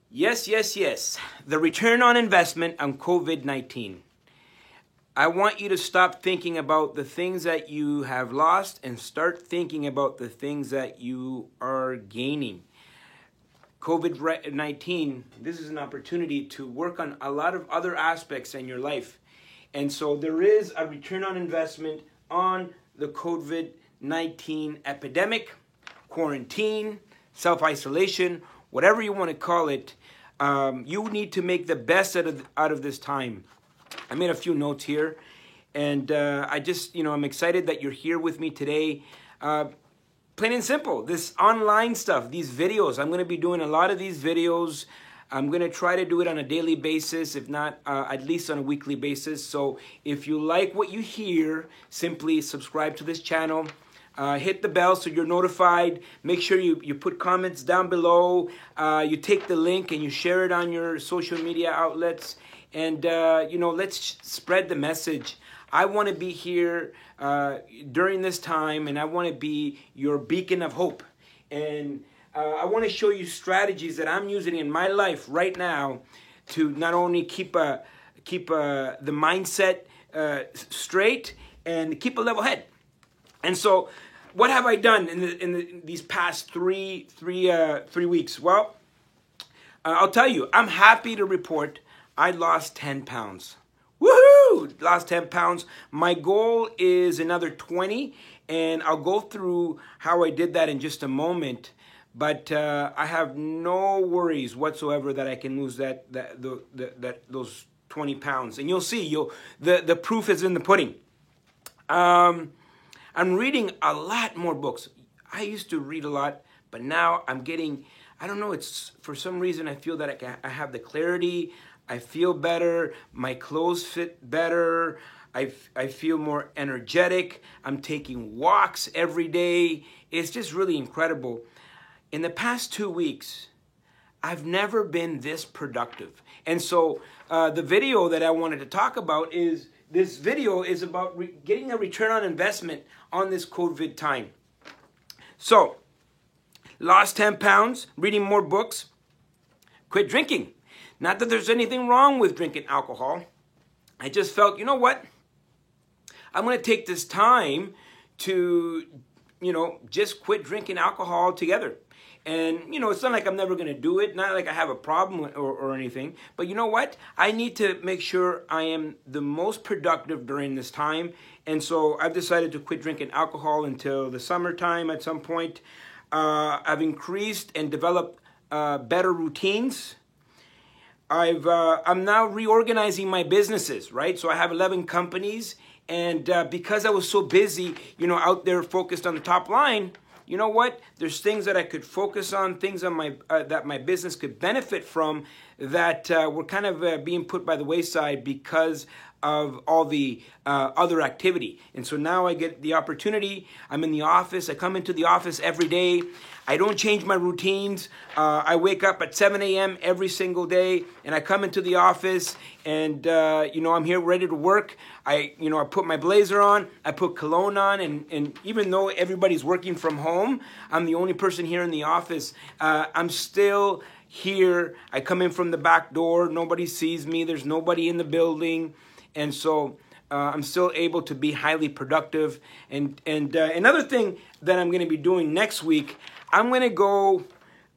Yes, yes, yes. The return on investment on COVID-19. I want you to stop thinking about the things that you have lost and start thinking about the things that you are gaining. COVID-19, this is an opportunity to work on a lot of other aspects in your life. And so there is a return on investment on the COVID-19 epidemic, quarantine, self-isolation, whatever you want to call it. You need to make the best out of this time. I made a few notes here, and I'm excited that you're here with me today. Plain and simple, this online stuff, these videos, I'm going to be doing a lot of these videos. I'm going to try to do it on a daily basis, if not at least on a weekly basis. So if you like what you hear, simply subscribe to this channel. Hit the bell so you're notified. Make sure you put comments down below. You take the link and you share it on your social media outlets. And, let's spread the message. I want to be here during this time, and I want to be your beacon of hope. And I want to show you strategies that I'm using in my life right now to not only keep the mindset straight and keep a level head. And so, what have I done in these past three weeks? Well, I'll tell you, I'm happy to report I lost 10 pounds. Woohoo! Lost 10 pounds. My goal is another 20, and I'll go through how I did that in just a moment. But I have no worries whatsoever that I can lose those 20 pounds. And you'll see, the proof is in the pudding. I'm reading a lot more books. I used to read a lot, but now I'm getting, I don't know, it's for some reason I feel that I have the clarity. I feel better. My clothes fit better. I feel more energetic. I'm taking walks every day. It's just really incredible. In the past 2 weeks, I've never been this productive. And so the video that I wanted to talk about is, this video is about getting a return on investment on this COVID time. So, lost 10 pounds, reading more books, quit drinking. Not that there's anything wrong with drinking alcohol. I just felt, you know what? I'm going to take this time to, just quit drinking alcohol altogether. And, it's not like I'm never going to do it. Not like I have a problem or anything. But you know what? I need to make sure I am the most productive during this time. And so I've decided to quit drinking alcohol until the summertime at some point. I've increased and developed better routines. I'm now reorganizing my businesses, right? So I have 11 companies. And because I was so busy, out there focused on the top line, you know what? There's things that I could focus on, things on that my business could benefit from that were kind of being put by the wayside because of all the other activity. And so now I get the opportunity. I'm in the office. I come into the office every day. I don't change my routines. I wake up at 7 a.m. every single day, and I come into the office, and I'm here ready to work. I put my blazer on, I put cologne on, and even though everybody's working from home, I'm the only person here in the office. I'm still here. I come in from the back door. Nobody sees me. There's nobody in the building, and so I'm still able to be highly productive. And another thing that I'm going to be doing next week, I'm going to go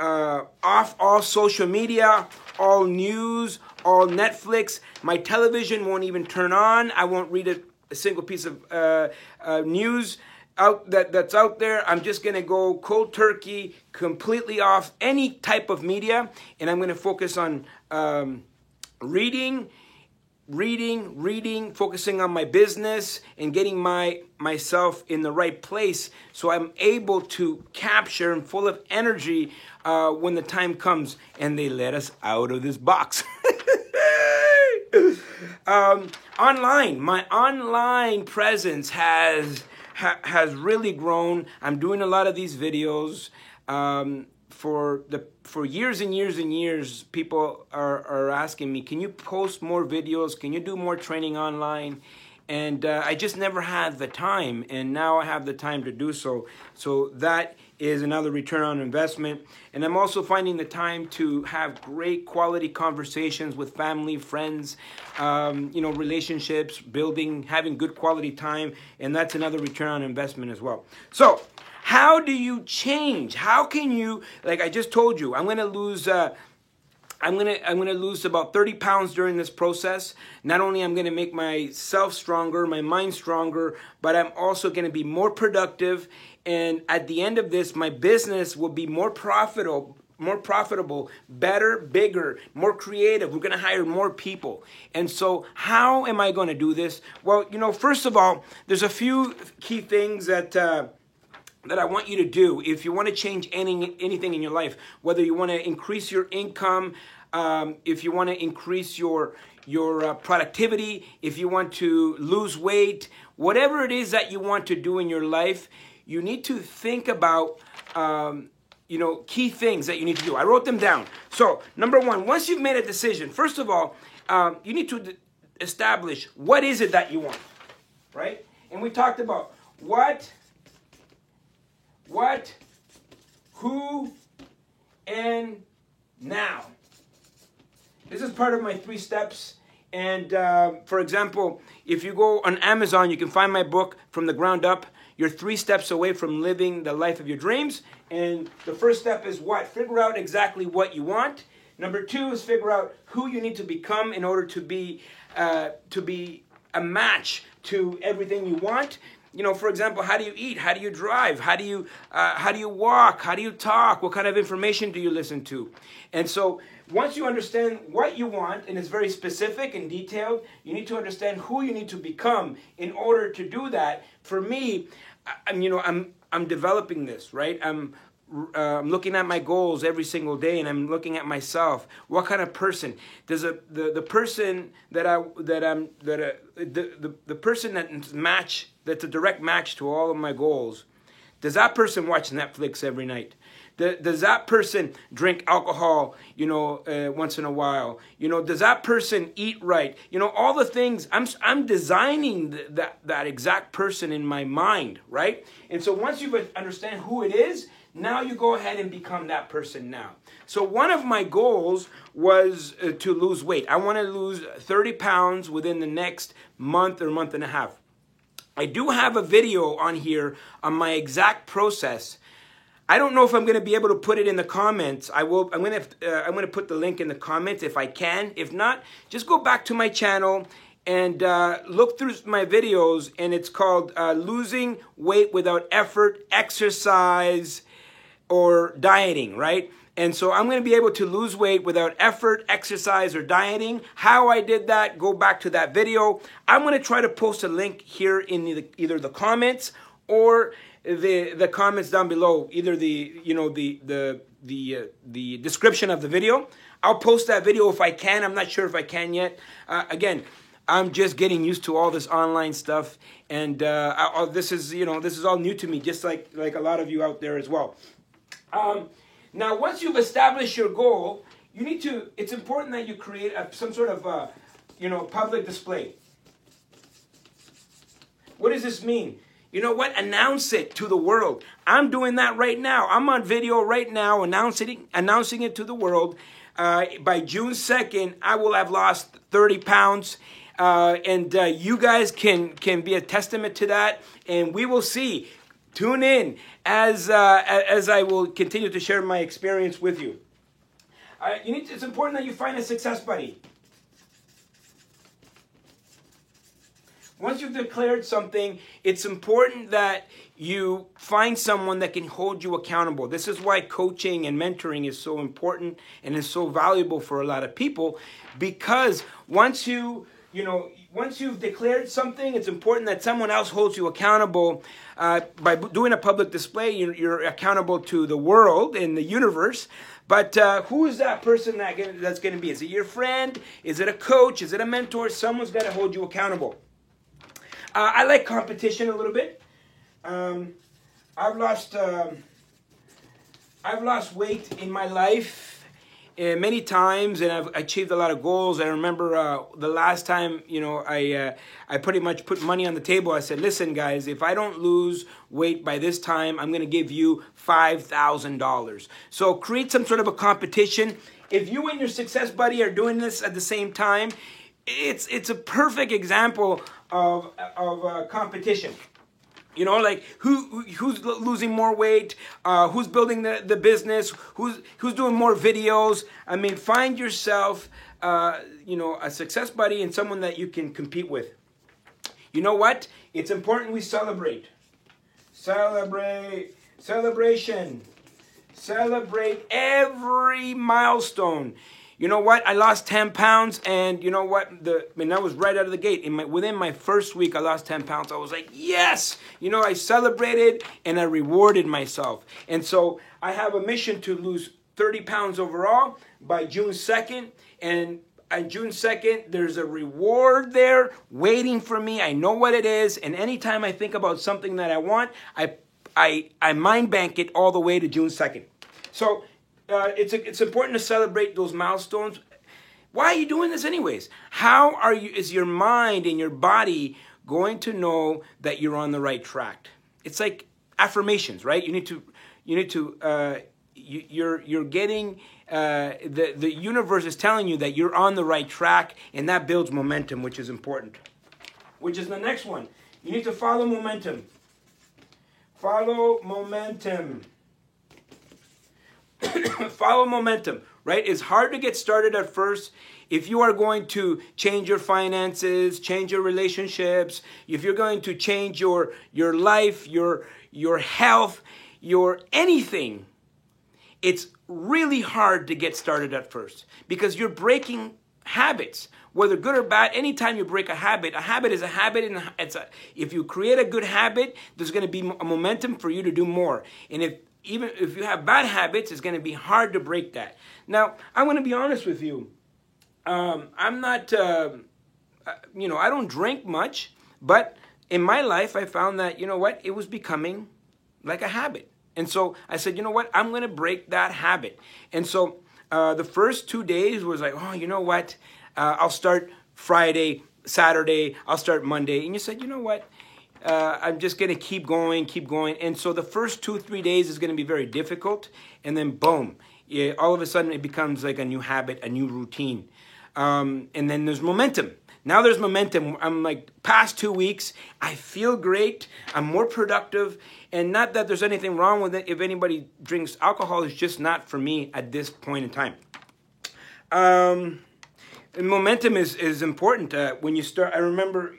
off all social media, all news, all Netflix. My television won't even turn on. I won't read a single piece of news that's out there. I'm just going to go cold turkey, completely off any type of media, and I'm going to focus on reading, focusing on my business and getting myself in the right place so I'm able to capture and full of energy when the time comes and they let us out of this box. Online, my online presence has really grown. I'm doing a lot of these videos. For years and years and years, people are asking me, can you post more videos? Can you do more training online? And I just never had the time, and now I have the time to do so. So that is another return on investment. And I'm also finding the time to have great quality conversations with family, friends, relationships, building, having good quality time. And that's another return on investment as well. So how do you change? How can you, like I just told you, I'm going to lose about 30 pounds during this process. Not only I'm going to make myself stronger, my mind stronger, but I'm also going to be more productive. And at the end of this, my business will be more profitable, better, bigger, more creative. We're going to hire more people. And so how am I going to do this? Well, first of all, there's a few key things that I want you to do if you want to change anything in your life, whether you want to increase your income, if you want to increase your productivity, if you want to lose weight, whatever it is that you want to do in your life, you need to think about key things that you need to do. I wrote them down. So number one, once you've made a decision, first of all, you need to establish what is it that you want, right? And we talked about what, who, and now. This is part of my 3 steps. And for example, if you go on Amazon, you can find my book, From the Ground Up. You're 3 steps away from living the life of your dreams. And the first step is what? Figure out exactly what you want. Number 2 is figure out who you need to become in order to be a match to everything you want. For example, how do you eat? How do you drive? How do you walk? How do you talk? What kind of information do you listen to? And so once you understand what you want, and it's very specific and detailed, you need to understand who you need to become in order to do that. For me, I'm developing this, right? I'm looking at my goals every single day, and I'm looking at myself. What kind of person does the person that's a direct match to all of my goals? Does that person watch Netflix every night? Does that person drink alcohol, once in a while? Does that person eat right? All the things, I'm designing that exact person in my mind, right? And so once you understand who it is, now you go ahead and become that person now. So one of my goals was to lose weight. I want to lose 30 pounds within the next month or month and a half. I do have a video on here on my exact process. I don't know if I'm going to be able to put it in the comments. I'm going to put the link in the comments if I can. If not, just go back to my channel and look through my videos, and it's called Losing Weight Without Effort, Exercise, or Dieting, right? And so I'm going to be able to lose weight without effort, exercise, or dieting. How I did that, go back to that video. I'm going to try to post a link here in either the comments or the comments down below, either the description of the video. I'll post that video if I can. I'm not sure if I can yet. Again, I'm just getting used to all this online stuff, and this is all new to me, just like a lot of you out there as well. Now, once you've established your goal, it's important that you create some sort of public display. What does this mean? You know what? Announce it to the world. I'm doing that right now. I'm on video right now announcing it to the world. By June 2nd, I will have lost 30 pounds. And you guys can be a testament to that. And we will see. Tune in as I will continue to share my experience with you. It's important that you find a success buddy. Once you've declared something, it's important that you find someone that can hold you accountable. This is why coaching and mentoring is so important and is so valuable for a lot of people, because once you've declared something, it's important that someone else holds you accountable. By doing a public display, you're accountable to the world and the universe. But who is that person that's going to be? Is it your friend? Is it a coach? Is it a mentor? Someone's got to hold you accountable. I like competition a little bit. I've lost weight in my life, many times, and I've achieved a lot of goals. I remember the last time, I pretty much put money on the table. I said, listen, guys, if I don't lose weight by this time, I'm going to give you $5,000. So create some sort of a competition. If you and your success buddy are doing this at the same time, it's a perfect example of competition. Like who's losing more weight, who's building the business, who's doing more videos. I mean, find yourself, a success buddy and someone that you can compete with. You know what? It's important we celebrate. Celebration. Celebrate every milestone. You know what? I lost 10 pounds, and you know what? That was right out of the gate. Within my first week, I lost 10 pounds. I was like, yes! I celebrated, and I rewarded myself. And so I have a mission to lose 30 pounds overall by June 2nd. And on June 2nd, there's a reward there waiting for me. I know what it is. And anytime I think about something that I want, I mind bank it all the way to June 2nd. So it's important to celebrate those milestones. Why are you doing this anyways? Is your mind and your body going to know that you're on the right track? It's like affirmations, right? You're getting, the universe is telling you that you're on the right track, and that builds momentum, which is important. Which is the next one. You need to follow momentum. Follow momentum. Follow momentum, right? It's hard to get started at first. If you are going to change your finances, change your relationships, if you're going to change your life, your health, your anything, it's really hard to get started at first because you're breaking habits. Whether good or bad, anytime you break a habit is a habit, and if you create a good habit, there's going to be a momentum for you to do more. And even if you have bad habits, it's going to be hard to break that. Now, I'm going to be honest with you. I'm not, I don't drink much, but in my life, I found that, it was becoming like a habit. And so I said, I'm going to break that habit. And so the first 2 days was like, I'll start Friday, Saturday, I'll start Monday. And you said, I'm just going to keep going. And so the first 2-3 days is going to be very difficult. And then boom, all of a sudden it becomes like a new habit, a new routine. And then there's momentum. Now there's momentum. I'm like, past 2 weeks, I feel great. I'm more productive. And not that there's anything wrong with it. If anybody drinks alcohol, it's just not for me at this point in time. And momentum is important. When you start, I remember,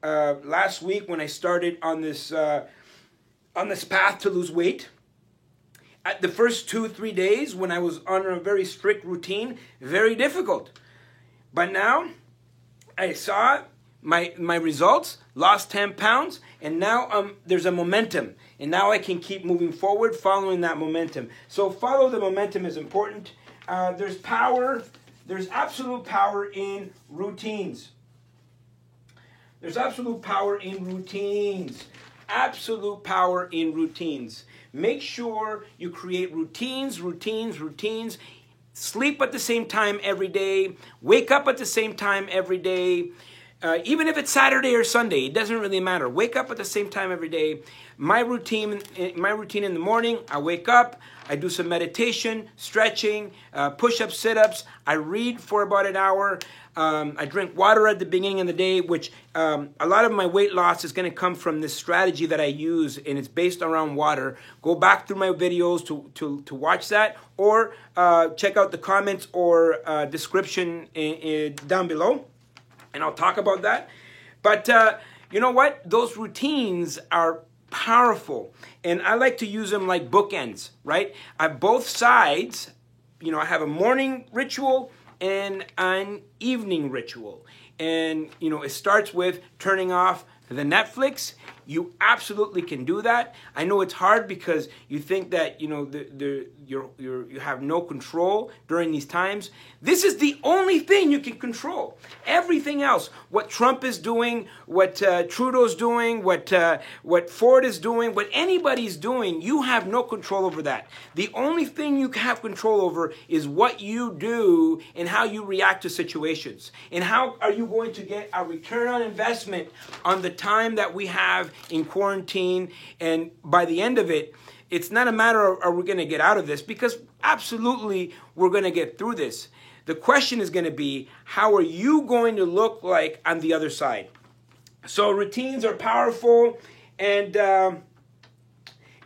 last week when I started on this path to lose weight, at the first 2-3 days when I was on a very strict routine, very difficult. But now I saw my results, lost 10 pounds, and now there's a momentum. And now I can keep moving forward following that momentum. So follow the momentum is important. There's power. There's absolute power in routines. There's absolute power in routines. Absolute power in routines. Make sure you create routines. Sleep at the same time every day. Wake up at the same time every day. Even if it's Saturday or Sunday, it doesn't really matter. Wake up at the same time every day. My routine in the morning, I wake up, I do some meditation, stretching, push-ups, sit-ups. I read for about an hour. I drink water at the beginning of the day, which a lot of my weight loss is going to come from this strategy that I use, and it's based around water. Go back through my videos to watch that, or check out the comments or description down below, and I'll talk about that. But you know what? Those routines are powerful, and I like to use them like bookends, right? At both sides, I have a morning ritual and an evening ritual. And, it starts with turning off the Netflix You absolutely can do that. I know it's hard because you think that, you know, you have no control during these times. This is the only thing you can control. Everything else, what Trump is doing, what Trudeau's doing, what Ford is doing, what anybody's doing, you have no control over that. The only thing you have control over is what you do and how you react to situations. And how are you going to get a return on investment on the time that we have in quarantine? And by the end of it, it's not a matter of are we going to get out of this, because absolutely we're going to get through this. The question is going to be, how are you going to look like on the other side? So routines are powerful, and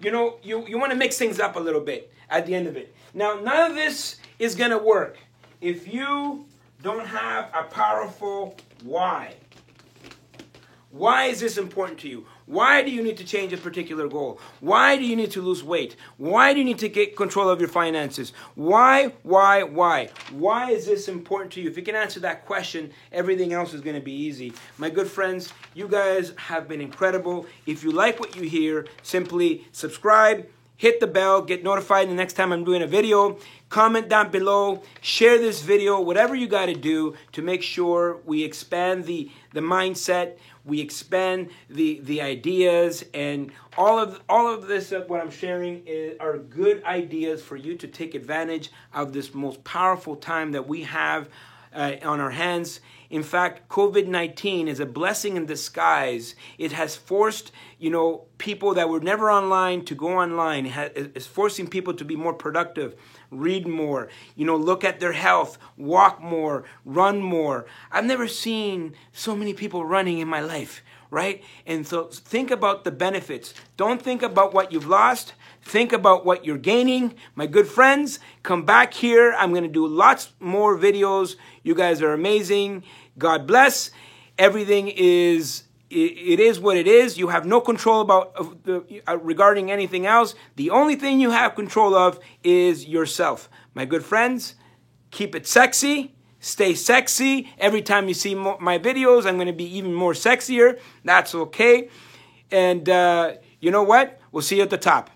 you know, you want to mix things up a little bit at the end of it. Now, none of this is going to work if you don't have a powerful why. Why is this important to you? Why do you need to change a particular goal? Why do you need to lose weight? Why do you need to get control of your finances? Why? Why is this important to you? If you can answer that question, everything else is going to be easy. My good friends, you guys have been incredible. If you like what you hear, simply subscribe, hit the bell, get notified the next time I'm doing a video. Comment down below, share this video, whatever you got to do to make sure we expand the mindset, we expand the ideas, and all of this what I'm sharing are good ideas for you to take advantage of this most powerful time that we have on our hands. In fact, COVID-19 is a blessing in disguise. It has forced, you know, people that were never online to go online. It's forcing people to be more productive, read more, you know, look at their health, walk more, run more. I've never seen so many people running in my life, right? And so think about the benefits. Don't think about what you've lost. Think about what you're gaining. My good friends, come back here. I'm going to do lots more videos. You guys are amazing. God bless. Everything is, it is what it is. You have no control about regarding anything else. The only thing you have control of is yourself. My good friends, keep it sexy. Stay sexy. Every time you see my videos, I'm going to be even more sexier. That's okay. And you know what? We'll see you at the top.